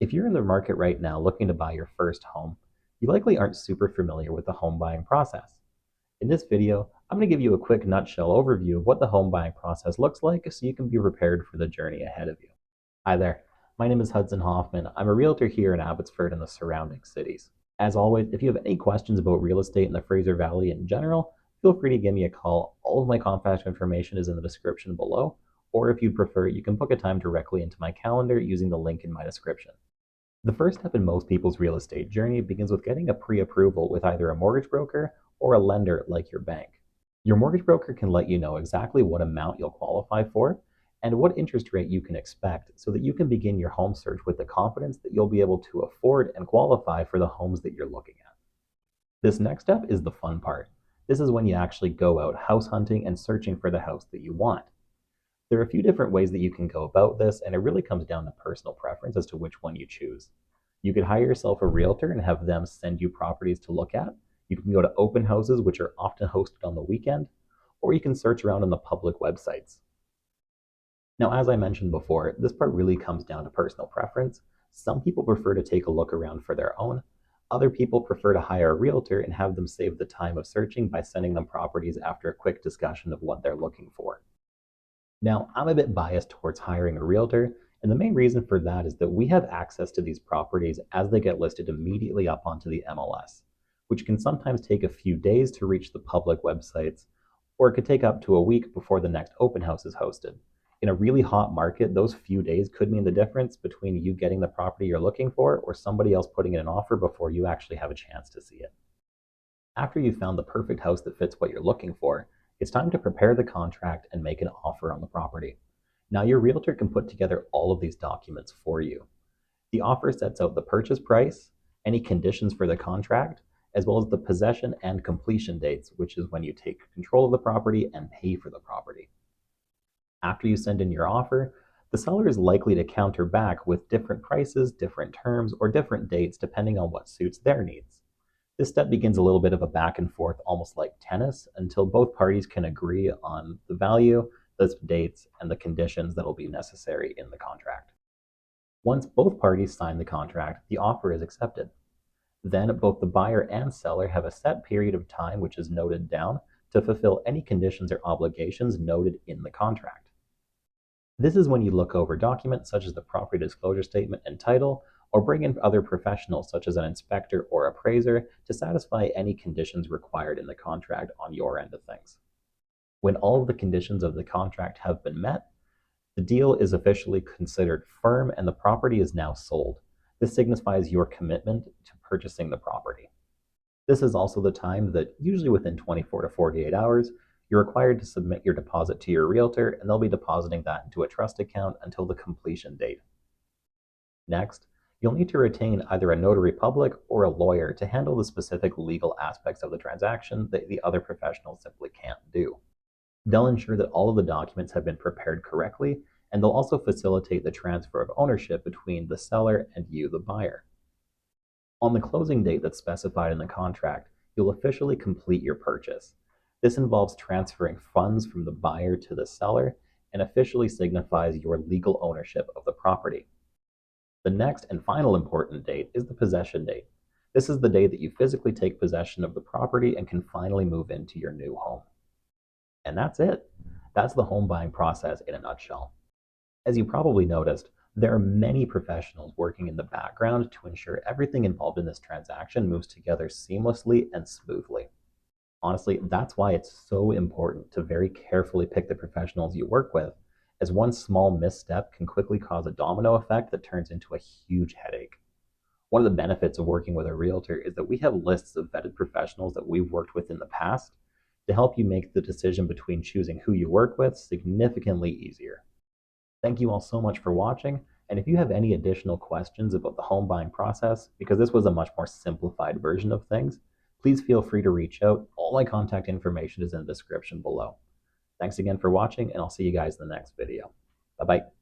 If you're in the market right now looking to buy your first home, you likely aren't super familiar with the home buying process. In this video, I'm going to give you a quick nutshell overview of what the home buying process looks like so you can be prepared for the journey ahead of you. Hi there, my name is Hudson Hoffman. I'm a realtor here in Abbotsford and the surrounding cities. As always, if you have any questions about real estate in the Fraser Valley in general, feel free to give me a call. All of my contact information is in the description below, or if you'd prefer, you can book a time directly into my calendar using the link in my description. The first step in most people's real estate journey begins with getting a pre-approval with either a mortgage broker or a lender like your bank. Your mortgage broker can let you know exactly what amount you'll qualify for and what interest rate you can expect so that you can begin your home search with the confidence that you'll be able to afford and qualify for the homes that you're looking at. This next step is the fun part. This is when you actually go out house hunting and searching for the house that you want. There are a few different ways that you can go about this, and it really comes down to personal preference as to which one you choose. You could hire yourself a realtor and have them send you properties to look at. You can go to open houses, which are often hosted on the weekend, or you can search around on the public websites. Now, as I mentioned before, this part really comes down to personal preference. Some people prefer to take a look around for their own. Other people prefer to hire a realtor and have them save the time of searching by sending them properties after a quick discussion of what they're looking for. Now, I'm a bit biased towards hiring a realtor, and the main reason for that is that we have access to these properties as they get listed immediately up onto the MLS, which can sometimes take a few days to reach the public websites, or it could take up to a week before the next open house is hosted. In a really hot market, those few days could mean the difference between you getting the property you're looking for or somebody else putting in an offer before you actually have a chance to see it. After you've found the perfect house that fits what you're looking for, it's time to prepare the contract and make an offer on the property. Now, your realtor can put together all of these documents for you. The offer sets out the purchase price, any conditions for the contract, as well as the possession and completion dates, which is when you take control of the property and pay for the property. After you send in your offer, the seller is likely to counter back with different prices, different terms, or different dates depending on what suits their needs. This step begins a little bit of a back and forth, almost like tennis, until both parties can agree on the value, the dates, and the conditions that will be necessary in the contract. Once both parties sign the contract, the offer is accepted. Then both the buyer and seller have a set period of time, which is noted down, to fulfill any conditions or obligations noted in the contract. This is when you look over documents such as the property disclosure statement and title, or bring in other professionals such as an inspector or appraiser to satisfy any conditions required in the contract on your end of things. When all of the conditions of the contract have been met, the deal is officially considered firm and the property is now sold. This signifies your commitment to purchasing the property. This is also the time that, usually within 24 to 48 hours, you're required to submit your deposit to your realtor, and they'll be depositing that into a trust account until the completion date. Next, you'll need to retain either a notary public or a lawyer to handle the specific legal aspects of the transaction that the other professionals simply can't do. They'll ensure that all of the documents have been prepared correctly, and they'll also facilitate the transfer of ownership between the seller and you, the buyer. On the closing date that's specified in the contract, you'll officially complete your purchase. This involves transferring funds from the buyer to the seller and officially signifies your legal ownership of the property. The next and final important date is the possession date. This is the day that you physically take possession of the property and can finally move into your new home. And that's it. That's the home buying process in a nutshell. As you probably noticed, there are many professionals working in the background to ensure everything involved in this transaction moves together seamlessly and smoothly. Honestly, that's why it's so important to very carefully pick the professionals you work with, as one small misstep can quickly cause a domino effect that turns into a huge headache. One of the benefits of working with a realtor is that we have lists of vetted professionals that we've worked with in the past to help you make the decision between choosing who you work with significantly easier. Thank you all so much for watching, and if you have any additional questions about the home buying process, because this was a much more simplified version of things, please feel free to reach out. All my contact information is in the description below. Thanks again for watching, and I'll see you guys in the next video. Bye-bye.